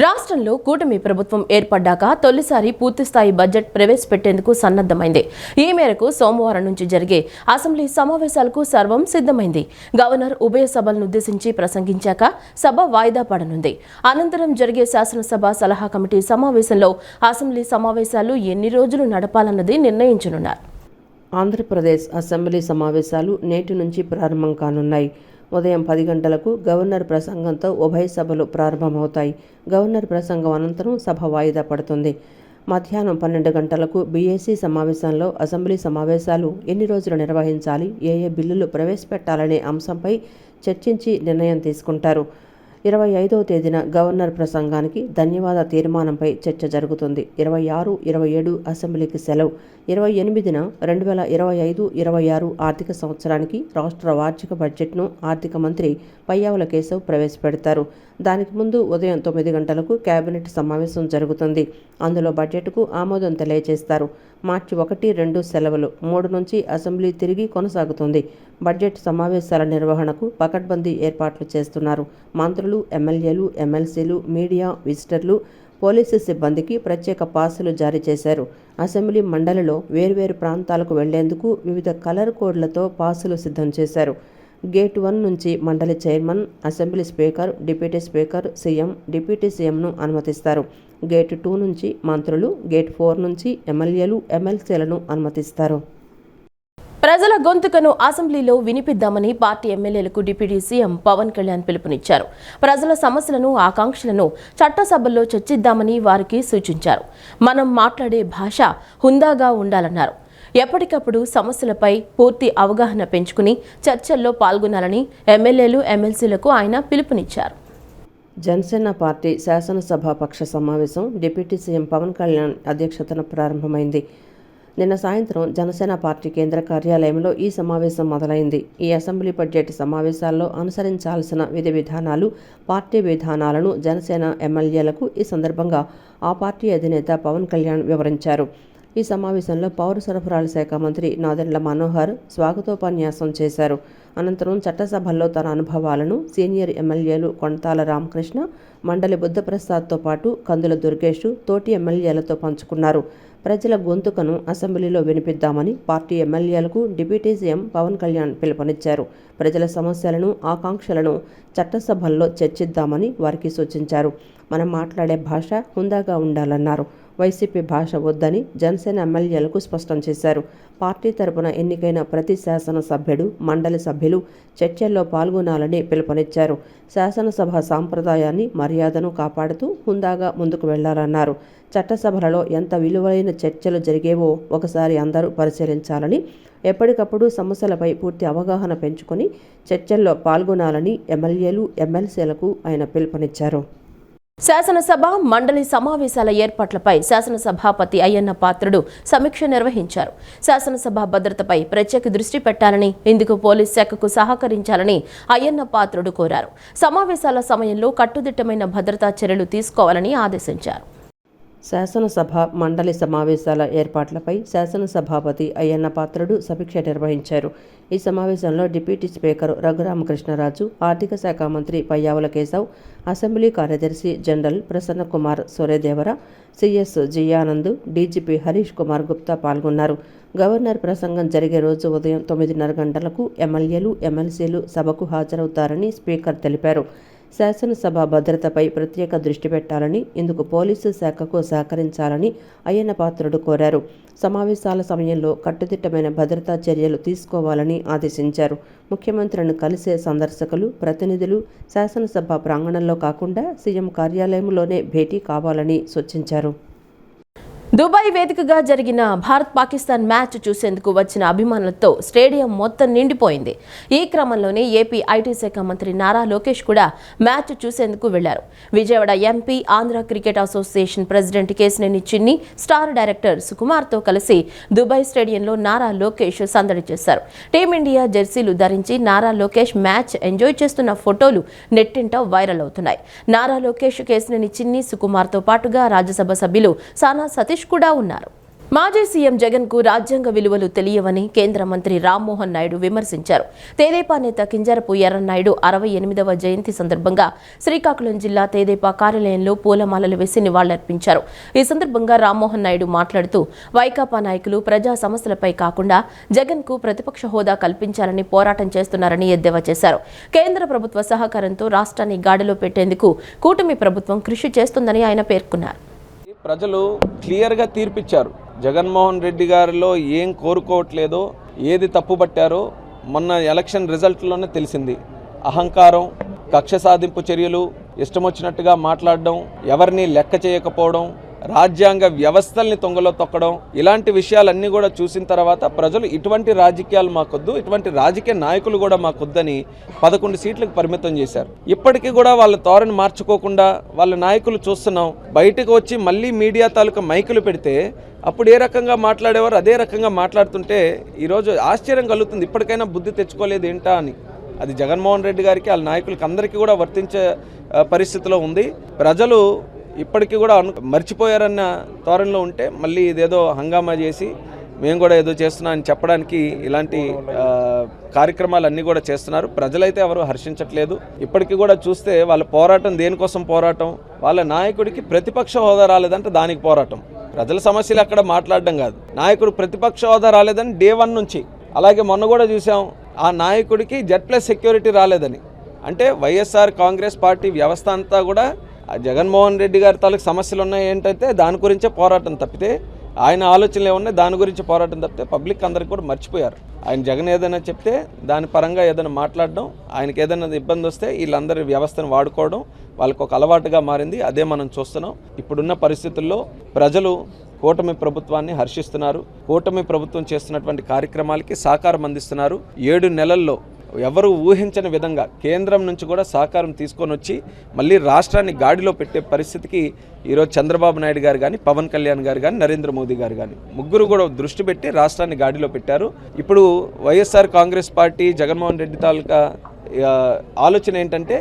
రాష్ట్రంలో కూటమి ప్రభుత్వం ఏర్పడ్డాక తొలిసారి పూర్తిస్థాయి బడ్జెట్ ప్రవేశపెట్టేందుకు సన్నద్ధమైంది. ఈ మేరకు సోమవారం నుంచి జరిగే అసెంబ్లీ సమావేశాలకు సర్వం సిద్ధమైంది. గవర్నర్ ఉభయ సభలను ఉద్దేశించి ప్రసంగించాక సభ వాయిదా పడనుంది. అనంతరం జరిగే శాసనసభ సలహా కమిటీ సమావేశంలో అసెంబ్లీ సమావేశాలు ఎన్ని రోజులు నడపాలన్నది నిర్ణయించనున్నారు. ఆంధ్రప్రదేశ్ అసెంబ్లీ సమావేశాలు నేటి నుంచి ప్రారంభం కానున్నాయి. ఉదయం 10 గంటలకు గవర్నర్ ప్రసంగంతో ఉభయ సభలు ప్రారంభమవుతాయి. గవర్నర్ ప్రసంగం అనంతరం సభ వాయిదా పడుతుంది. మధ్యాహ్నం 12 గంటలకు బీఏసీ సమావేశంలో అసెంబ్లీ సమావేశాలు ఎన్ని రోజులు నిర్వహించాలి, ఏ బిల్లులు ప్రవేశపెట్టాలనే అంశంపై చర్చించి నిర్ణయం తీసుకుంటారు. 25వ తేదీన గవర్నర్ ప్రసంగానికి ధన్యవాద తీర్మానంపై చర్చ జరుగుతుంది. 26, 27 అసెంబ్లీకి సెలవు. 28న 2025-26 ఆర్థిక సంవత్సరానికి రాష్ట్ర వార్షిక బడ్జెట్ను ఆర్థిక మంత్రి పయ్యావుల కేశవ్ ప్రవేశపెడతారు. దానికి ముందు ఉదయం 9 గంటలకు కేబినెట్ సమావేశం జరుగుతుంది. అందులో బడ్జెట్కు ఆమోదం తెలియజేస్తారు. మార్చి 1, 2 సెలవులు. 3 నుంచి అసెంబ్లీ తిరిగి కొనసాగుతుంది. బడ్జెట్ సమావేశాల నిర్వహణకు పకడ్బందీ ఏర్పాట్లు చేస్తున్నారు. మంత్రులు, ఎమ్మెల్యేలు, ఎమ్మెల్సీలు, మీడియా, విజిటర్లు, పోలీసు సిబ్బందికి ప్రత్యేక పాసులు జారీ చేశారు. అసెంబ్లీ మండలిలో వేర్వేరు ప్రాంతాలకు వెళ్లేందుకు వివిధ కలర్ కోడ్లతో పాసులు సిద్ధం చేశారు. గేట్ 1 నుంచి మండలి chairman, assembly speaker, deputy speaker, CM, deputy సీఎంను అనుమతిస్తారు. గేట్ 2 నుంచి మంత్రులు, గేట్ 4 నుంచి ఎమ్మెల్యేలు, ఎమ్మెల్సీలను అనుమతిస్తారు. ప్రజల గొంతుకను అసెంబ్లీలో వినిపిద్దామని పార్టీ ఎమ్మెల్యేలకు డిప్యూటీ సీఎం పవన్ కళ్యాణ్ పిలుపునిచ్చారు. ప్రజల సమస్యలను, ఆకాంక్షలను చట్టసభల్లో చర్చిద్దామని వారికి సూచించారు. మనం మాట్లాడే భాష హుందాగా ఉండాలన్నారు. ఎప్పటికప్పుడు సమస్యలపై పూర్తి అవగాహన పెంచుకుని చర్చల్లో పాల్గొనాలని ఎమ్మెల్యేలు, ఎమ్మెల్సీలకు ఆయన పిలుపునిచ్చారు. జనసేన పార్టీ శాసనసభ పక్ష సమావేశం డిప్యూటీ సీఎం పవన్ కళ్యాణ్ అధ్యక్షతన ప్రారంభమైంది. నిన్న సాయంత్రం జనసేన పార్టీ కేంద్ర కార్యాలయంలో ఈ సమావేశం మొదలైంది. ఈ అసెంబ్లీ బడ్జెట్ సమావేశాల్లో అనుసరించాల్సిన విధి విధానాలు, పార్టీ విధానాలను జనసేన ఎమ్మెల్యేలకు ఈ సందర్భంగా ఆ పార్టీ అధినేత పవన్ కళ్యాణ్ వివరించారు. ఈ సమావేశంలో పౌర సరఫరాల శాఖ మంత్రి నాదెండ్ల మనోహర్ స్వాగతోపన్యాసం చేశారు. అనంతరం చట్టసభల్లో తన అనుభవాలను సీనియర్ ఎమ్మెల్యేలు కొణతాల రామకృష్ణ, మండలి బుద్ధప్రసాద్తో పాటు కందుల దుర్గేష్ తోటి ఎమ్మెల్యేలతో పంచుకున్నారు. ప్రజల గొంతుకను అసెంబ్లీలో వినిపిద్దామని పార్టీ ఎమ్మెల్యేలకు డిప్యూటీ సీఎం పవన్ కళ్యాణ్ పిలుపునిచ్చారు. ప్రజల సమస్యలను, ఆకాంక్షలను చట్టసభల్లో చర్చిద్దామని వారికి సూచించారు. మనం మాట్లాడే భాష హుందాగా ఉండాలన్నారు. వైసీపీ భాష వద్దని జనసేన ఎమ్మెల్యేలకు స్పష్టం చేశారు. పార్టీ తరపున ఎన్నికైన ప్రతి శాసనసభ్యుడు, మండలి సభ్యులు చర్చల్లో పాల్గొనాలని పిలుపునిచ్చారు. శాసనసభ సాంప్రదాయాన్ని, మర్యాదను కాపాడుతూ హుందాగా ముందుకు వెళ్లాలన్నారు. చట్టసభలలో ఎంత విలువైన చర్చలు జరిగేవో ఒకసారి అందరూ పరిశీలించాలని, ఎప్పటికప్పుడు సమస్యలపై పూర్తి అవగాహన పెంచుకొని చర్చల్లో పాల్గొనాలని ఎమ్మెల్యేలు, ఎమ్మెల్సీలకు ఆయన పిలుపునిచ్చారు. శాసనసభ, మండలి సమావేశాల ఏర్పాట్లపై శాసనసభాపతి అయ్యన్న పాత్రుడు సమీక్ష నిర్వహించారు. శాసనసభ భద్రతపై ప్రత్యేక దృష్టి పెట్టాలని, ఇందుకు పోలీస్ శాఖకు సహకరించాలని అయ్యన్న పాత్రుడు కోరారు. సమావేశాల సమయంలో కట్టుదిట్టమైన భద్రతా చర్యలు తీసుకోవాలని ఆదేశించారు. శాసనసభ, మండలి సమావేశాల ఏర్పాట్లపై శాసనసభాపతి అయ్యన్న పాత్రుడు సమీక్ష నిర్వహించారు. ఈ సమావేశంలో డిప్యూటీ స్పీకర్ రఘురామకృష్ణరాజు, ఆర్థిక శాఖ మంత్రి పయ్యావుల కేశవ్, అసెంబ్లీ కార్యదర్శి జనరల్ ప్రసన్న కుమార్ సూర్యదేవర, సిఎస్ జియానంద్, డీజీపీ హరీష్ కుమార్ గుప్తా పాల్గొన్నారు. గవర్నర్ ప్రసంగం జరిగే రోజు ఉదయం 9:30 గంటలకు ఎమ్మెల్యేలు, ఎమ్మెల్సీలు సభకు హాజరవుతారని స్పీకర్ తెలిపారు. శాసనసభ భద్రతపై ప్రత్యేక దృష్టి పెట్టాలని, ఇందుకు పోలీసు శాఖకు సహకరించాలని అయ్యన్న పాత్రుడు కోరారు. సమావేశాల సమయంలో కట్టుదిట్టమైన భద్రతా చర్యలు తీసుకోవాలని ఆదేశించారు. ముఖ్యమంత్రిని కలిసే సందర్శకులు, ప్రతినిధులు శాసనసభ ప్రాంగణంలో కాకుండా సీఎం కార్యాలయంలోనే భేటీ కావాలని సూచించారు. దుబాయ్ వేదికగా జరిగిన భారత్-పాకిస్తాన్ మ్యాచ్ చూసేందుకు వచ్చిన అభిమానులతో స్టేడియం మొత్తం నిండిపోయింది. ఈ క్రమంలోనే ఏపీ ఐటీ శాఖ మంత్రి నారా లోకేష్ కూడా మ్యాచ్ చూసేందుకు వెళ్లారు. Vijayawada MP, Andhra cricket association president Kesineni చిన్ని, స్టార్ డైరెక్టర్ సుకుమార్తో కలిసి దుబాయ్ స్టేడియంలో నారా లోకేష్ సందడి చేశారు. టీమిండియా జెర్సీలు ధరించి నారా లోకేష్ మ్యాచ్ ఎంజాయ్ చేస్తున్న ఫోటోలు నెట్టింట వైరల్ అవుతున్నాయి. నారా లోకేష్, కేశినేని చిన్ని, సుకుమార్తో పాటుగా రాజ్యసభ సభ్యులు సానా సతీష్ కూడా ఉన్నారు. మాజీ సీఎం జగన్ కు రాజ్యాంగ విలువలు తెలియవని కేంద్ర మంత్రి రామ్మోహన్ నాయుడు విమర్శించారు. తెదేపా నేత కింజరపు ఎర్రన్నాయుడు 68వ జయంతి సందర్భంగా శ్రీకాకుళం జిల్లా తెదేపా కార్యాలయంలో పూలమాలలు వేసి నివాళులర్పించారు. ఈ సందర్భంగా రామ్మోహన్ నాయుడు మాట్లాడుతూ వైకాపా నాయకులు ప్రజా సమస్యలపై కాకుండా జగన్ కు ప్రతిపక్ష హోదా కల్పించాలని పోరాటం చేస్తున్నారని ఎద్దేవా చేశారు. కేంద్ర ప్రభుత్వ సహకారంతో రాష్ట్రాన్ని గాడిలో పెట్టేందుకు కూటమి ప్రభుత్వం కృషి చేస్తుందని ఆయన పేర్కొన్నారు. ప్రజలు క్లియర్గా తీర్పిచ్చారు. జగన్మోహన్ రెడ్డి గారిలో ఏం కోరుకోవట్లేదో, ఏది తప్పుపట్టారో మొన్న ఎలక్షన్ రిజల్ట్లోనే తెలిసింది. అహంకారం, కక్ష సాధింపు చర్యలు, ఇష్టం వచ్చినట్టుగా మాట్లాడడం, ఎవరిని లెక్క చేయకపోవడం, రాజ్యాంగ వ్యవస్థల్ని తొంగలో తొక్కడం, ఇలాంటి విషయాలన్నీ కూడా చూసిన తర్వాత ప్రజలు ఇటువంటి రాజకీయాలు మాకొద్దు, ఇటువంటి రాజకీయ నాయకులు కూడా మాకొద్దని 11 సీట్లకు పరిమితం చేశారు. ఇప్పటికీ కూడా వాళ్ళ ధోరణి మార్చుకోకుండా వాళ్ళ నాయకులు చూస్తున్నాం. బయటకు వచ్చి మళ్ళీ మీడియా తాలూకా మైకులు పెడితే అప్పుడు ఏ రకంగా మాట్లాడేవారు అదే రకంగా మాట్లాడుతుంటే ఈరోజు ఆశ్చర్యం కలుగుతుంది. ఇప్పటికైనా బుద్ధి తెచ్చుకోలేదు ఏంటా అని. అది జగన్మోహన్ రెడ్డి గారికి వాళ్ళ నాయకులకి అందరికీ కూడా వర్తించే పరిస్థితిలో ఉంది. ప్రజలు ఇప్పటికీ కూడా మర్చిపోయారన్న ధోరణిలో ఉంటే మళ్ళీ ఇదేదో హంగామా చేసి మేము కూడా ఏదో చేస్తున్నాం అని చెప్పడానికి ఇలాంటి కార్యక్రమాలన్నీ కూడా చేస్తున్నారు. ప్రజలైతే ఎవరు హర్షించట్లేదు. ఇప్పటికీ కూడా చూస్తే వాళ్ళ పోరాటం దేనికోసం పోరాటం, వాళ్ళ నాయకుడికి ప్రతిపక్ష హోదా రాలేదంటే దానికి పోరాటం. ప్రజల సమస్యలు అక్కడ మాట్లాడడం కాదు, నాయకుడు ప్రతిపక్ష హోదా రాలేదని డే 1 నుంచి. అలాగే మొన్న కూడా చూసాం, ఆ నాయకుడికి Z+ సెక్యూరిటీ రాలేదని. అంటే వైఎస్ఆర్ కాంగ్రెస్ పార్టీ వ్యవస్థ అంతా కూడా జగన్మోహన్ రెడ్డి గారి తాలూకు సమస్యలు ఉన్నాయి ఏంటంటే దాని గురించే పోరాటం తప్పితే, ఆయన ఆలోచనలు ఏమున్నాయి దాని గురించి పోరాటం తప్పితే పబ్లిక్ అందరికీ కూడా మర్చిపోయారు. ఆయన జగన్ ఏదైనా చెప్తే దాని పరంగా ఏదైనా మాట్లాడడం, ఆయనకి ఏదైనా ఇబ్బంది వస్తే వీళ్ళందరి వ్యవస్థను వాడుకోవడం వాళ్ళకు ఒక అలవాటుగా మారింది. అదే మనం చూస్తున్నాం. ఇప్పుడున్న పరిస్థితుల్లో ప్రజలు కూటమి ప్రభుత్వాన్ని హర్షిస్తున్నారు. కూటమి ప్రభుత్వం చేస్తున్నటువంటి కార్యక్రమాలకి సహకారం అందిస్తున్నారు. 7 నెలల్లో ఎవరు ఊహించని విధంగా కేంద్రం నుంచి కూడా సహకారం తీసుకొని వచ్చి మళ్ళీ రాష్ట్రాన్ని గాడిలో పెట్టే పరిస్థితికి ఈరోజు చంద్రబాబు నాయుడు గారు కానీ, పవన్ కళ్యాణ్ గారు కానీ, నరేంద్ర మోదీ గారు కానీ ముగ్గురు కూడా దృష్టి పెట్టి రాష్ట్రాన్ని గాడిలో పెట్టారు. ఇప్పుడు వైఎస్ఆర్ కాంగ్రెస్ పార్టీ జగన్మోహన్ రెడ్డి తాలూకా ఆలోచన ఏంటంటే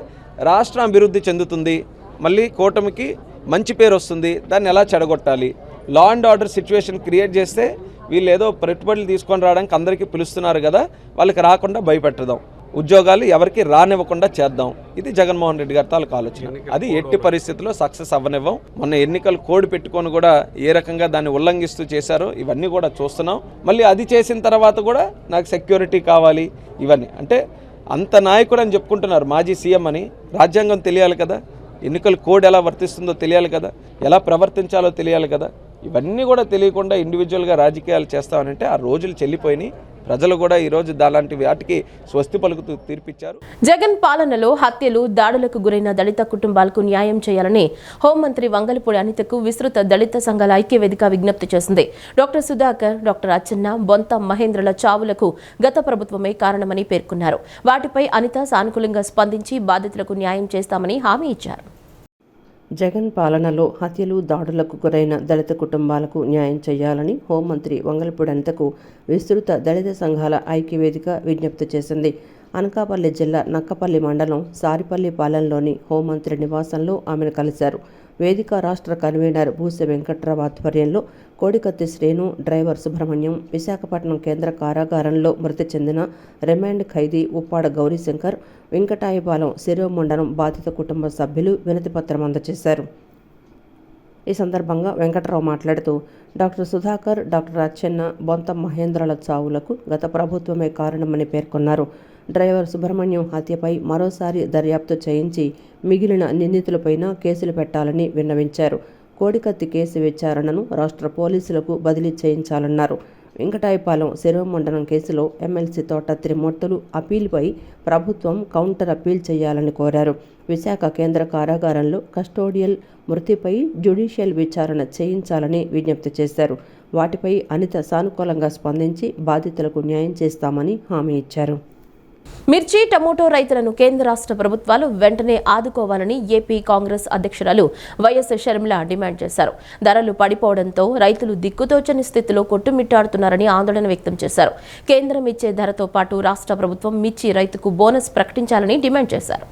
రాష్ట్రం అభివృద్ధి చెందుతుంది, మళ్ళీ కూటమికి మంచి పేరు వస్తుంది, దాన్ని ఎలా చెడగొట్టాలి, law and order situation create చేస్తే వీళ్ళు ఏదో పెట్టుబడులు తీసుకొని రావడానికి అందరికీ పిలుస్తున్నారు కదా, వాళ్ళకి రాకుండా భయపెట్టదాం, ఉద్యోగాలు ఎవరికి రానివ్వకుండా చేద్దాం. ఇది జగన్మోహన్ రెడ్డి గారి తాలూకు ఆలోచన. అది ఎట్టి పరిస్థితుల్లో సక్సెస్ అవ్వనివ్వం. మొన్న ఎన్నికలు కోడ్ పెట్టుకొని కూడా ఏ రకంగా దాన్ని ఉల్లంఘిస్తూ చేశారో ఇవన్నీ కూడా చూస్తున్నాం. మళ్ళీ అది చేసిన తర్వాత కూడా నాకు సెక్యూరిటీ కావాలి ఇవన్నీ. అంటే అంత నాయకుడు అని చెప్పుకుంటున్నారు మాజీ సీఎం అని. రాజ్యాంగం తెలియాలి కదా, ఎన్నికల కోడ్ ఎలా వర్తిస్తుందో తెలియాలి కదా, ఎలా ప్రవర్తించాలో తెలియాలి కదా. ఇవన్నీ కూడా తెలియకుండా ఇండివిజువల్గా రాజకీయాలు చేస్తామనంటే ఆ రోజులు చెల్లిపోయినాయి. ప్రజలు కూడా ఈరోజు అలాంటి వాటికి స్వస్తి పలుకుతూ తీర్పిచ్చారు. జగన్ పాలనలో హత్యలు, దాడులకు గురైన దళిత కుటుంబాలకు న్యాయం చేయాలని హోంమంత్రి వంగలపూడి అనితకు విస్తృత దళిత సంఘాల ఐక్యవేదిక విజ్ఞప్తి చేసింది. డాక్టర్ సుధాకర్, డాక్టర్ అచ్చెన్న, బొంత మహేంద్రల చావులకు గత ప్రభుత్వమే కారణమని పేర్కొన్నారు. వాటిపై అనిత సానుకూలంగా స్పందించి బాధితులకు న్యాయం చేస్తామని హామీ ఇచ్చారు. జగన్ పాలనలో హత్యలు, దాడులకు గురైన దళిత కుటుంబాలకు న్యాయం చేయాలని హోంమంత్రి వంగలపూడి అనితకు విస్తృత దళిత సంఘాల ఐక్యవేదిక విజ్ఞప్తి చేసింది. అనకాపల్లి జిల్లా నక్కపల్లి మండలం సారిపల్లి పాలెంలోని హోంమంత్రి నివాసంలో ఆమెను కలిశారు. వేదిక రాష్ట్ర కన్వీనర్ భూసె వెంకట్రావు ఆధ్వర్యంలో కోడికత్తి శ్రీను, డ్రైవర్ సుబ్రహ్మణ్యం, విశాఖపట్నం కేంద్ర కారాగారంలో మృతి చెందిన రిమాండ్ ఖైదీ ఉప్పాడ గౌరీశంకర్, వెంకటాయపాలెం శిరోమండలం బాధిత కుటుంబ సభ్యులు వినతిపత్రం అందజేశారు. ఈ సందర్భంగా వెంకట్రావు మాట్లాడుతూ డాక్టర్ సుధాకర్, డాక్టర్ అచ్చెన్న, బొంత మహేంద్రల చావులకు గత ప్రభుత్వమే కారణమని పేర్కొన్నారు. డ్రైవర్ సుబ్రహ్మణ్యం హత్యపై మరోసారి దర్యాప్తు చేయించి మిగిలిన నిందితులపైన కేసులు పెట్టాలని విన్నవించారు. కోడికత్తి కేసు విచారణను రాష్ట్ర పోలీసులకు బదిలీ చేయించాలన్నారు. వెంకటాయపాలెం శిరోమండలం కేసులో ఎమ్మెల్సీ తోట త్రిమూర్తులు అప్పీల్పై ప్రభుత్వం కౌంటర్ అప్పీల్ చేయాలని కోరారు. విశాఖ కేంద్ర కారాగారంలో కస్టోడియల్ మృతిపై జ్యుడిషియల్ విచారణ చేయించాలని విజ్ఞప్తి చేశారు. వాటిపై అనిత సానుకూలంగా స్పందించి బాధితులకు న్యాయం చేస్తామని హామీ ఇచ్చారు. మిర్చి, టమోటో రైతులను కేంద్ర రాష్ట్ర ప్రభుత్వాలు వెంటనే ఆదుకోవాలని ఏపీ కాంగ్రెస్ అధ్యక్షురాలు వైఎస్ షర్మిల డిమాండ్ చేశారు. ధరలు పడిపోవడంతో రైతులు దిక్కుతోచని స్థితిలో కొట్టుమిట్టాడుతున్నారని ఆందోళన వ్యక్తం చేశారు. కేంద్రం ఇచ్చే ధరతో పాటు రాష్ట్ర ప్రభుత్వం మిర్చి రైతుకు బోనస్ ప్రకటించాలని డిమాండ్ చేశారు.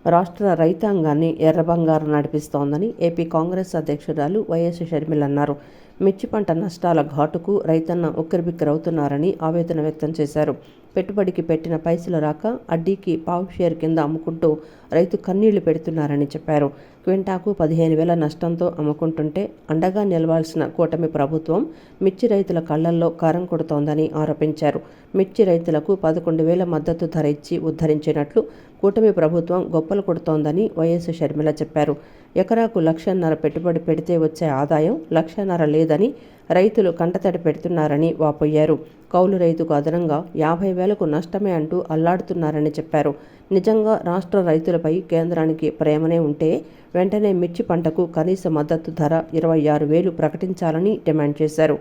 రాష్ట్ర రైతాంగాన్ని ఎర్రబంగారం నడిపిస్తోందని ఏపీ కాంగ్రెస్ అధ్యక్షురాలు వైఎస్ షర్మిల అన్నారు. మిర్చి పంట నష్టాల ఘాటుకు రైతన్న ఉక్కిరిబిక్కిరవుతున్నారని ఆవేదన వ్యక్తం చేశారు. పెట్టుబడికి పెట్టిన పైసలు రాక అడ్డీకి పావు షేర్ కింద అమ్ముకుంటూ రైతు కన్నీళ్లు పెడుతున్నారని చెప్పారు. క్వింటాకు 15,000 నష్టంతో అమ్ముకుంటుంటే అండగా నిలవాల్సిన కూటమి ప్రభుత్వం మిర్చి రైతుల కళ్లల్లో కారం కొడుతోందని ఆరోపించారు. మిర్చి రైతులకు 11,000 మద్దతు ధర ఇచ్చి ఉద్ధరించినట్లు కూటమి ప్రభుత్వం గొప్పలు కొడుతోందని వైఎస్ షర్మిల చెప్పారు. ఎకరాకు 1,50,000 పెట్టుబడి పెడితే వచ్చే ఆదాయం 1,50,000 లేదని రైతులు కంటతడి పెడుతున్నారని వాపోయారు. కౌలు రైతుకు అదనంగా 50,000కు నష్టమే అంటూ అల్లాడుతున్నారని చెప్పారు. నిజంగా రాష్ట్ర రైతులపై కేంద్రానికి ప్రేమనే ఉంటే వెంటనే మిర్చి పంటకు కనీస మద్దతు ధర 26,000 ప్రకటించాలని డిమాండ్ చేశారు.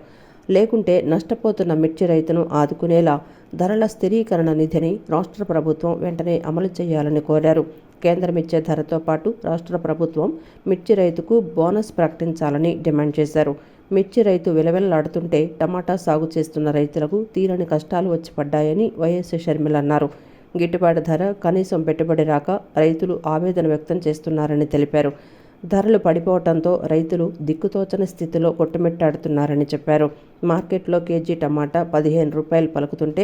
లేకుంటే నష్టపోతున్న మిర్చి రైతును ఆదుకునేలా ధరల స్థిరీకరణ నిధిని రాష్ట్ర ప్రభుత్వం వెంటనే అమలు చేయాలని కోరారు. కేంద్రం ఇచ్చే ధరతో పాటు రాష్ట్ర ప్రభుత్వం మిర్చి రైతుకు బోనస్ ప్రకటించాలని డిమాండ్ చేశారు. మిర్చి రైతు విలవిల్లాడుతుంటే టమాటా సాగు చేస్తున్న రైతులకు తీరని కష్టాలు వచ్చి పడ్డాయని వైఎస్ షర్మిల అన్నారు. గిట్టుబాటు ధర, కనీసం పెట్టుబడి రాక రైతులు ఆవేదన వ్యక్తం చేస్తున్నారని తెలిపారు. ధరలు పడిపోవడంతో రైతులు దిక్కుతోచని స్థితిలో కొట్టుమిట్టాడుతున్నారని చెప్పారు. మార్కెట్లో కేజీ టమాటా 15 రూపాయలు పలుకుతుంటే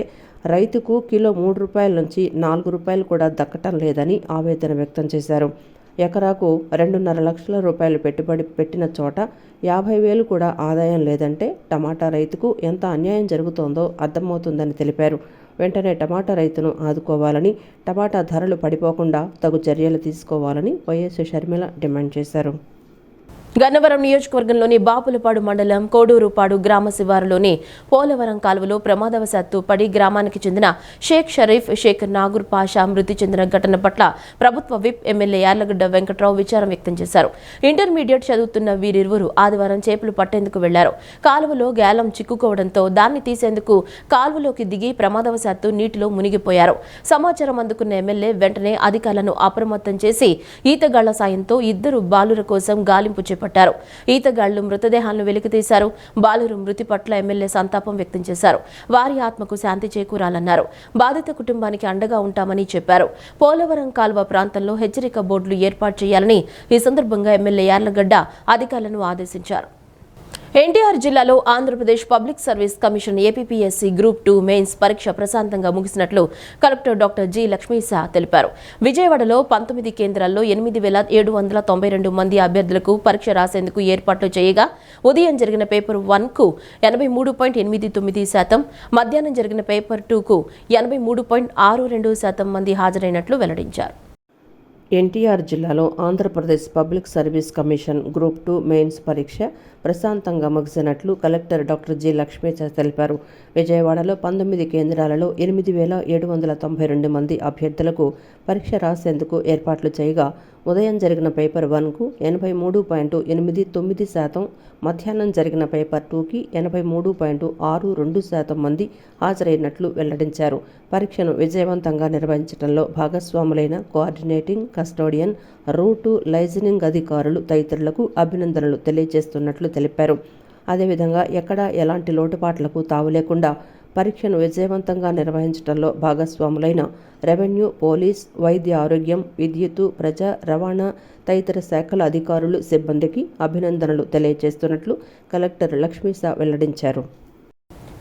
రైతుకు కిలో 3 రూపాయల నుంచి 4 రూపాయలు కూడా దక్కటం లేదని ఆవేదన వ్యక్తం చేశారు. ఎకరాకు 2.5 లక్షల రూపాయలు పెట్టుబడి పెట్టిన చోట 50,000 కూడా ఆదాయం లేదంటే టమాటా రైతుకు ఎంత అన్యాయం జరుగుతోందో అర్థమవుతుందని తెలిపారు. వెంటనే టమాటా రైతును ఆదుకోవాలని, టమాటా ధరలు పడిపోకుండా తగు చర్యలు తీసుకోవాలని వైఎస్ షర్మిల డిమాండ్ చేశారు. గన్నవరం నియోజకవర్గంలోని బాపులపాడు మండలం కోడూరుపాడు గ్రామ శివారులోని పోలవరం కాలువలో ప్రమాదవశాత్తు పడి గ్రామానికి చెందిన షేక్ షరీఫ్, షేక్ నాగూర్ పాషా మృతి చెందిన ఘటన పట్ల ప్రభుత్వ విప్ ఎమ్మెల్యే యార్లగడ్డ వెంకట్రావు విచారం వ్యక్తం చేశారు. ఇంటర్మీడియట్ చదువుతున్న వీరిరువురు ఆదివారం చేపలు పట్టేందుకు వెళ్లారు. కాలువలో గ్యాలం చిక్కుకోవడంతో దాన్ని తీసేందుకు కాలువలోకి దిగి ప్రమాదవశాత్తు నీటిలో మునిగిపోయారు. సమాచారం అందుకున్న ఎమ్మెల్యే వెంటనే అధికారులను అప్రమత్తం చేసి ఈతగాళ్ల సాయంతో ఇద్దరు బాలుర కోసం గాలింపు చేపట్టారు. ఈతగాళ్లు మృతదేహాలను వెలికితీశారు. బాలురు మృతి పట్ల ఎమ్మెల్యే సంతాపం వ్యక్తం చేశారు. వారి ఆత్మకు శాంతి చేకూరాలన్నారు. బాధిత కుటుంబానికి అండగా ఉంటామని చెప్పారు. పోలవరం కాల్వ ప్రాంతంలో హెచ్చరిక బోర్డులు ఏర్పాటు చేయాలని ఈ సందర్భంగా ఎమ్మెల్యే యార్లగడ్డ అధికారులను ఆదేశించారు. ఎన్టీఆర్ జిల్లాలో Andhra Pradesh public service commission APPSC group 2 mains పరీక్ష ప్రశాంతంగా ముగిసినట్లు కలెక్టర్ డాక్టర్ జి లక్ష్మీసా తెలిపారు. విజయవాడలో 19 కేంద్రాల్లో 8,792 మంది అభ్యర్థులకు పరీక్ష రాసేందుకు ఏర్పాట్లు చేయగా ఉదయం జరిగిన పేపర్ 1కు 83.89%, మధ్యాహ్నం జరిగిన పేపర్ 2కు 83.62% మంది హాజరైనట్లు వెల్లడించారు. ఎన్టీఆర్ జిల్లాలో Andhra Pradesh public service commission group 2 mains పరీక్ష ప్రశాంతంగా ముగిసినట్లు కలెక్టర్ డాక్టర్ జి లక్ష్మీసా తెలిపారు. విజయవాడలో 19 కేంద్రాలలో 8,792 మంది అభ్యర్థులకు పరీక్ష రాసేందుకు ఏర్పాట్లు చేయగా ఉదయం జరిగిన పేపర్ 1కు 83.89%, మధ్యాహ్నం జరిగిన పేపర్ 2కి 83.62% మంది హాజరైనట్లు వెల్లడించారు. పరీక్షను విజయవంతంగా నిర్వహించడంలో భాగస్వాములైన కోఆర్డినేటింగ్, కస్టోడియన్, రూటు, లైజనింగ్ అధికారులు తదితరులకు అభినందనలు తెలియజేస్తున్నట్లు తెలిపారు. అదేవిధంగా ఎక్కడా ఎలాంటి లోటుపాట్లకు తావు లేకుండా పరీక్షను విజయవంతంగా నిర్వహించడంలో భాగస్వాములైన రెవెన్యూ, పోలీస్, వైద్య ఆరోగ్యం, విద్యుత్తు, ప్రజా రవాణా తదితర శాఖల అధికారులు, సిబ్బందికి అభినందనలు తెలియజేస్తున్నట్లు కలెక్టర్ లక్ష్మీసా వెల్లడించారు.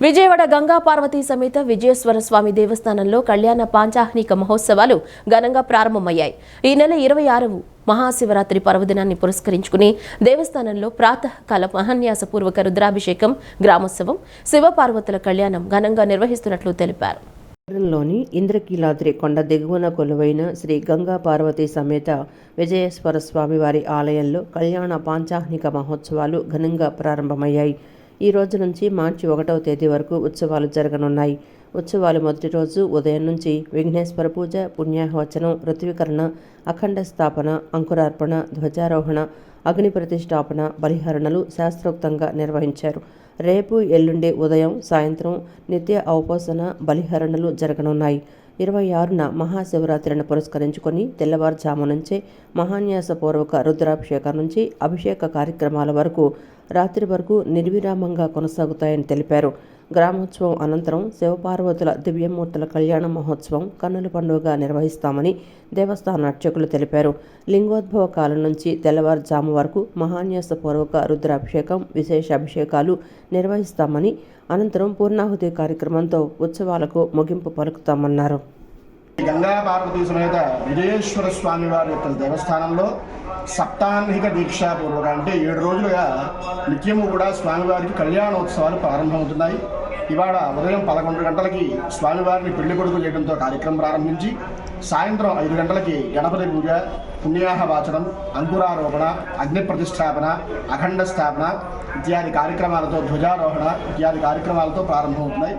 విజయవాడ గంగా పార్వతీ సమేత విజయేశ్వర స్వామి దేవస్థానంలో కళ్యాణ పాంచాహ్నిక మహోత్సవాలు ఘనంగా ప్రారంభమయ్యాయి. ఈ నెల 26వ మహాశివరాత్రి పర్వదినాన్ని పురస్కరించుకుని దేవస్థానంలో ప్రాతకాల మహాన్యాసపూర్వక రుద్రాభిషేకం, గ్రామోత్సవం, శివపార్వతుల కళ్యాణం ఘనంగా నిర్వహిస్తున్నట్లు తెలిపారు. నగరంలోని ఇంద్రకీలాద్రి కొండ దిగువన కొలువైన శ్రీ గంగా పార్వతీ సమేత విజయేశ్వర స్వామి వారి ఆలయంలో కళ్యాణ పాంచాహ్నిక మహోత్సవాలు ఘనంగా ప్రారంభమయ్యాయి. ఈ రోజు నుంచి మార్చి 1వ తేదీ వరకు ఉత్సవాలు జరగనున్నాయి. ఉత్సవాలు మొదటి రోజు ఉదయం నుంచి విఘ్నేశ్వర పూజ, పుణ్యాహవచనం, ఋత్వీకరణ, అఖండ స్థాపన, అంకురార్పణ, ధ్వజారోహణ, అగ్ని ప్రతిష్టాపన, బలిహరణలు శాస్త్రోక్తంగా నిర్వహించారు. రేపు, ఎల్లుండి ఉదయం, సాయంత్రం నిత్య ఔపాసన, బలిహరణలు జరగనున్నాయి. 26న మహాశివరాత్రిని పురస్కరించుకొని తెల్లవారుజాము నుంచే మహాన్యాసపూర్వక రుద్రాభిషేకం నుంచి అభిషేక కార్యక్రమాల వరకు రాత్రి వరకు నిర్విరామంగా కొనసాగుతాయని తెలిపారు. గ్రామోత్సవం అనంతరం శివపార్వతుల దివ్యమూర్తుల కళ్యాణ మహోత్సవం కన్నుల పండుగగా నిర్వహిస్తామని దేవస్థాన అర్చకులు తెలిపారు. లింగోద్భవ కాలం నుంచి తెల్లవారుజాము వరకు మహాన్యాసపూర్వక రుద్రాభిషేకం, విశేష అభిషేకాలు నిర్వహిస్తామని, అనంతరం పూర్ణాహుతి కార్యక్రమంతో ఉత్సవాలకు ముగింపు పలుకుతామన్నారు. గంగా పార్వతీ సమేత విజయేశ్వర స్వామి వారి యొక్క దేవస్థానంలో సప్తాహ్నిక దీక్షాపూర్వక అంటే 7 రోజులుగా నిత్యము కూడా స్వామివారికి కళ్యాణోత్సవాలు ప్రారంభమవుతున్నాయి. ఇవాళ ఉదయం 11 గంటలకి స్వామివారిని పెళ్లి కొడుకు చేయడంతో కార్యక్రమం ప్రారంభించి సాయంత్రం 5 గంటలకి గణపతి పూజ, పుణ్యాహ వాచనం, అంకురారోపణ, అగ్ని ప్రతిష్టాపన, అఖండ స్థాపన ఇత్యాది కార్యక్రమాలతో, ధ్వజారోహణ ఇత్యాది కార్యక్రమాలతో ప్రారంభమవుతున్నాయి.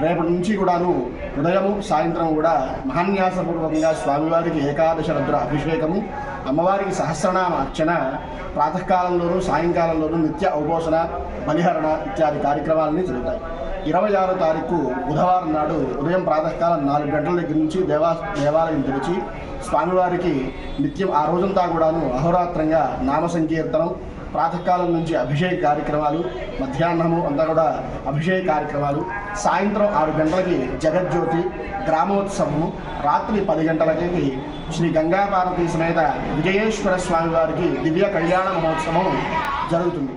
రేపటి నుంచి కూడాను ఉదయము సాయంత్రం కూడా మహాన్యాసపూర్వకంగా స్వామివారికి ఏకాదశ రుద్ర అభిషేకము, అమ్మవారికి సహస్రనామ అర్చన, ప్రాతకాలంలోనూ సాయంకాలంలోనూ నిత్య ఉపోసన, బలిహరణ ఇత్యాది కార్యక్రమాలన్నీ జరుగుతాయి. 26వ తారీఖు బుధవారం నాడు ఉదయం ప్రాతకాలం 4 గంటల దగ్గర నుంచి దేవాలయం తెరిచి స్వామివారికి నిత్యం ఆ రోజంతా కూడాను అహోరాత్రంగా నామ సంకీర్తనం, ప్రాతకాలం నుంచి అభిషేక కార్యక్రమాలు, మధ్యాహ్నము అంతా కూడా అభిషేక కార్యక్రమాలు, సాయంత్రం 6 గంటలకి జగజ్యోతి గ్రామోత్సవము, రాత్రి 10 గంటలకి శ్రీ గంగా పార్వతీ సమేత విజయేశ్వర స్వామి వారికి దివ్య కళ్యాణ మహోత్సవం జరుగుతుంది.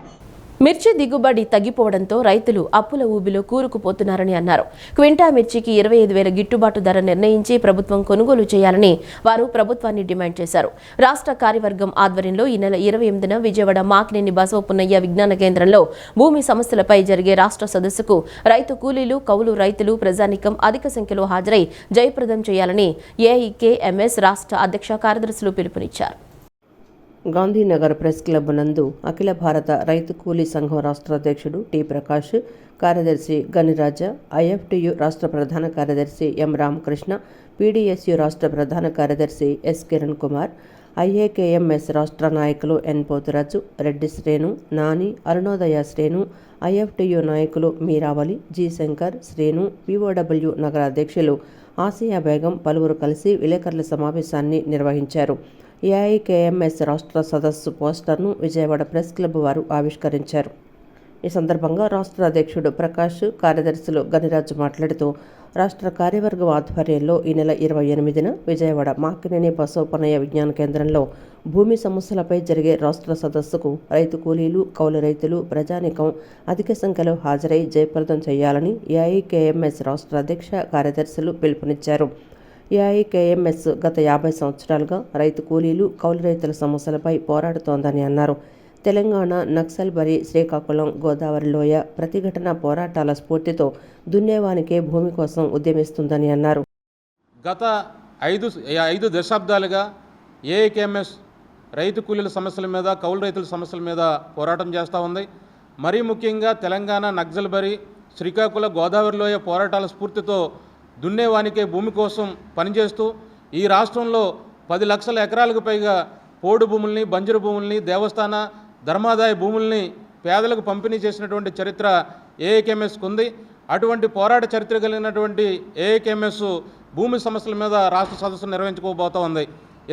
మిర్చి దిగుబడి తగ్గిపోవడంతో రైతులు అప్పుల ఊబిలో కూరుకుపోతున్నారని అన్నారు. క్వింటా మిర్చికి 25,000 గిట్టుబాటు ధర నిర్ణయించి ప్రభుత్వం కొనుగోలు చేయాలని వారు ప్రభుత్వాన్ని డిమాండ్ చేశారు. రాష్ట్ర కార్యవర్గం ఆధ్వర్యంలో ఈ నెల 28న విజయవాడ మాకినేని బసవపున్నయ్య విజ్ఞాన కేంద్రంలో భూమి సమస్యలపై జరిగే రాష్ట్ర సదస్సుకు రైతు కూలీలు, కౌలు రైతులు, ప్రజానికం అధిక సంఖ్యలో హాజరై జయప్రదం చేయాలని ఏఐకేఎంఎస్ రాష్ట్ర అధ్యక్ష కార్యదర్శులు పిలుపునిచ్చారు. గాంధీనగర్ ప్రెస్ క్లబ్ నందు అఖిల భారత రైతు కూలీ సంఘం రాష్ట్ర అధ్యక్షుడు టి ప్రకాష్, కార్యదర్శి గనిరాజ, ఐఎఫ్టియు రాష్ట్ర ప్రధాన కార్యదర్శి ఎం రామకృష్ణ, పీడీఎస్యు రాష్ట్ర ప్రధాన కార్యదర్శి ఎస్ కిరణ్ కుమార్, ఐఏకేఎంఎస్ రాష్ట్ర నాయకులు ఎన్ పోతురాజు, రెడ్డి శ్రేణు, నాని, అరుణోదయ శ్రేణు, ఐఎఫ్టియు నాయకులు మీరావళి, జి శంకర్, శ్రేణు, పిఓడబ్ల్యూ నగర అధ్యక్షులు ఆసియా బేగం పలువురు కలిసి విలేకరుల సమావేశాన్ని నిర్వహించారు. ఏఐకేఎంఎస్ రాష్ట్ర సదస్సు పోస్టర్ను విజయవాడ ప్రెస్ క్లబ్ వారు ఆవిష్కరించారు. ఈ సందర్భంగా రాష్ట్ర అధ్యక్షుడు ప్రకాష్, కార్యదర్శులు గనిరాజు మాట్లాడుతూ రాష్ట్ర కార్యవర్గం ఆధ్వర్యంలో ఈ నెల 28న విజయవాడ మాకినేని బసవపున్నయ్య విజ్ఞాన కేంద్రంలో భూమి సమస్యలపై జరిగే రాష్ట్ర సదస్సుకు రైతు కూలీలు, కౌలు రైతులు, ప్రజానికం అధిక సంఖ్యలో హాజరై జయప్రదం చేయాలని ఏఐకేఎంఎస్ రాష్ట్ర అధ్యక్ష కార్యదర్శులు పిలుపునిచ్చారు. ఏఐకేఎంఎస్ గత 50 సంవత్సరాలుగా రైతు కూలీలు, కౌలు రైతుల సమస్యలపై పోరాడుతోందని అన్నారు. తెలంగాణ, నక్సల్బరీ, శ్రీకాకుళం, గోదావరి లోయ ప్రతిఘటన పోరాటాల స్ఫూర్తితో దున్నేవానికే భూమి కోసం ఉద్యమిస్తుందని అన్నారు. గత 5 దశాబ్దాలుగా ఏఐకేఎంఎస్ రైతు కూలీల సమస్యల మీద, కౌలు రైతుల సమస్యల మీద పోరాటం చేస్తూ ఉంది. మరీ ముఖ్యంగా తెలంగాణ, నక్సల్బరీ, శ్రీకాకుళం, గోదావరి లోయ పోరాటాల స్ఫూర్తితో దున్నేవానికే భూమి కోసం పనిచేస్తూ ఈ రాష్ట్రంలో 10 లక్షల ఎకరాలకు పైగా పోడు భూముల్ని, బంజరు భూముల్ని, దేవస్థాన ధర్మాదాయ భూముల్ని పేదలకు పంపిణీ చేసినటువంటి చరిత్ర ఏఐకేఎంఎస్కు ఉంది. అటువంటి పోరాట చరిత్ర కలిగినటువంటి ఏఐకేఎంఎస్ భూమి సమస్యల మీద రాష్ట్ర సదస్సు నిర్వహించుకోబోతూ ఉంది.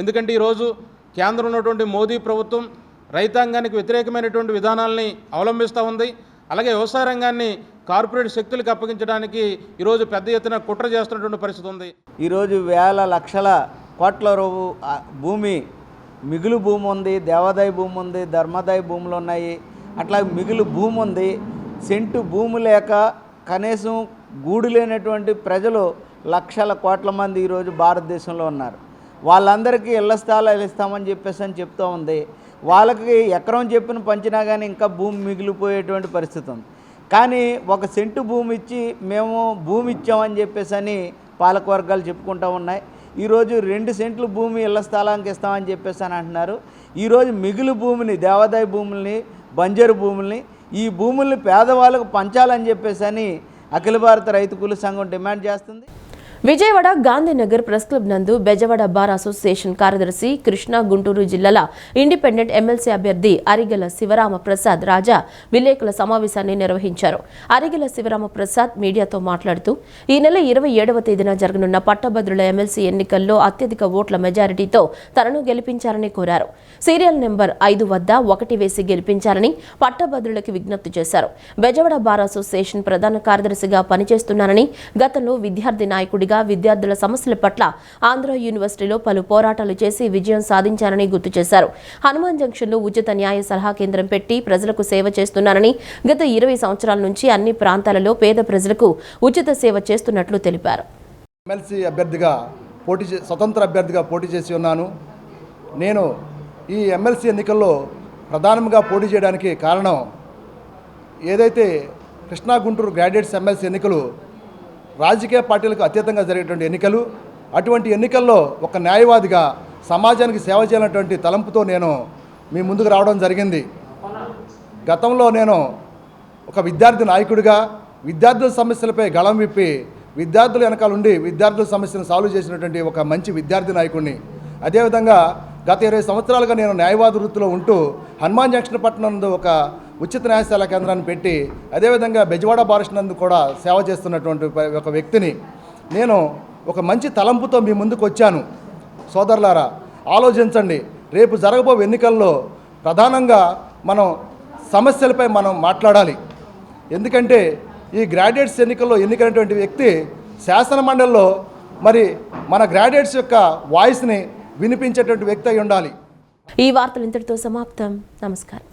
ఎందుకంటే ఈరోజు కేంద్రంలో ఉన్నటువంటి మోదీ ప్రభుత్వం రైతాంగానికి వ్యతిరేకమైనటువంటి విధానాలని అవలంబిస్తూ ఉంది. అలాగే వ్యవసాయ రంగాన్ని కార్పొరేట్ శక్తులకు అప్పగించడానికి ఈరోజు పెద్ద ఎత్తున కుట్ర చేస్తున్నటువంటి పరిస్థితి ఉంది. ఈరోజు వేల లక్షల కోట్ల భూమి మిగులు భూమి ఉంది, దేవాదాయ భూమి ఉంది, ధర్మాదాయ భూములు ఉన్నాయి. అట్లా మిగులు భూమి ఉంది. సెంటు భూమి లేక కనీసం గూడు లేనటువంటి ప్రజలు లక్షల కోట్ల మంది ఈరోజు భారతదేశంలో ఉన్నారు. వాళ్ళందరికీ ఇళ్ల స్థలాలు ఇస్తామని చెప్తూ ఉంది. వాళ్ళకి ఎకరం చెప్పిన పంచినా కానీ ఇంకా భూమి మిగిలిపోయేటువంటి పరిస్థితి ఉంది. కానీ 1 సెంటు భూమి ఇచ్చి మేము భూమి ఇచ్చామని చెప్పేసి పాలకవర్గాలు చెప్పుకుంటూ ఉన్నాయి. ఈరోజు 2 సెంట్లు భూమి ఇళ్ల స్థలానికి ఇస్తామని చెప్పేసి అంటున్నారు. ఈరోజు మిగులు భూమిని, దేవాదాయ భూముల్ని, బంజరు భూముల్ని, ఈ భూముల్ని పేదవాళ్ళకు పంచాలని చెప్పేసి అఖిల భారత రైతు కూలీ సంఘం డిమాండ్ చేస్తుంది. విజయవాడ గాంధీనగర్ ప్రెస్ క్లబ్ నందు బెజవాడ బార్ అసోసియేషన్ కార్యదర్శి కృష్ణా గుంటూరు జిల్లాల ఇండిపెండెంట్ ఎమ్మెల్సీ అభ్యర్థి అరిగెల శివరామ ప్రసాద్ రాజా విలేకరుల సమావేశాన్ని నిర్వహించారు. అరిగెల శివరామ ప్రసాద్ మీడియాతో మాట్లాడుతూ ఈ నెల 27వ తేదీన జరగనున్న పట్టభద్రుల ఎమ్మెల్సీ ఎన్నికల్లో అత్యధిక ఓట్ల మెజారిటీతో తనను గెలిపించాలని కోరారు. సీరియల్ నెంబర్ 5 వద్ద 1 వేసి గెలిపించాలని పట్టభద్రులకు విజ్ఞప్తి చేశారు. బెజవాడ బార్ అసోసియేషన్ ప్రధాన కార్యదర్శిగా పనిచేస్తున్నానని, గతంలో విద్యార్థి నాయకుడిగా విద్యార్థుల సమస్యల పట్ల ఆంధ్ర యూనివర్సిటీలో పలు పోరాటాలు చేసి విజయం సాధించారని గుర్తు చేశారు. హనుమాన్ జంక్షన్లో ఉచిత న్యాయ సలహా కేంద్రం పెట్టి ప్రజలకు సేవ చేస్తున్నారని, గత 20 సంవత్సరాల నుంచి అన్ని ప్రాంతాలలో పేద ప్రజలకు ఉచిత సేవ చేస్తున్నట్లు తెలిపారు. ఎమ్మెల్సీ అభ్యర్థిగా స్వతంత్ర అభ్యర్థిగా పోటీ చేసి ఉన్నాను. నేను ఈ ఎమ్మెల్సీ ఎన్నికల్లో ప్రధానంగా పోటీ చేయడానికి కారణం ఏదైతే కృష్ణా గుంటూరు గ్రాడ్యుయేట్స్ ఎమ్మెల్సీ ఎన్నికలు రాజకీయ పార్టీలకు అతీతంగా జరిగేటువంటి ఎన్నికలు. అటువంటి ఎన్నికల్లో ఒక న్యాయవాదిగా సమాజానికి సేవ చేయాలన్నటువంటి తలంపుతో నేను మీ ముందుకు రావడం జరిగింది. గతంలో నేను ఒక విద్యార్థి నాయకుడిగా విద్యార్థుల సమస్యలపై గళం విప్పి విద్యార్థుల వెనకాల ఉండి విద్యార్థుల సమస్యలను సాల్వ్ చేసినటువంటి ఒక మంచి విద్యార్థి నాయకుడిని. అదేవిధంగా గత 20 సంవత్సరాలుగా నేను న్యాయవాద వృత్తిలో ఉంటూ హనుమాన్ జంక్షన్ పట్టణంలో ఒక ఉచిత న్యాయశాల కేంద్రాన్ని పెట్టి అదేవిధంగా బెజవాడ బారిస్ట్ నందు కూడా సేవ చేస్తున్నటువంటి ఒక వ్యక్తిని. నేను ఒక మంచి తలంపుతో మీ ముందుకు వచ్చాను. సోదరులారా, ఆలోచించండి. రేపు జరగబో ఎన్నికల్లో ప్రధానంగా మనం సమస్యలపై మనం మాట్లాడాలి. ఎందుకంటే ఈ గ్రాడ్యుయేట్స్ ఎన్నికల్లో ఎన్నికైనటువంటి వ్యక్తి శాసన మండలిలో మరి మన గ్రాడ్యుయేట్స్ యొక్క వాయిస్ని వినిపించేటువంటి వ్యక్తి అయి ఉండాలి. ఈ వార్తలు ఇంతటితో సమాప్తం. నమస్కారం.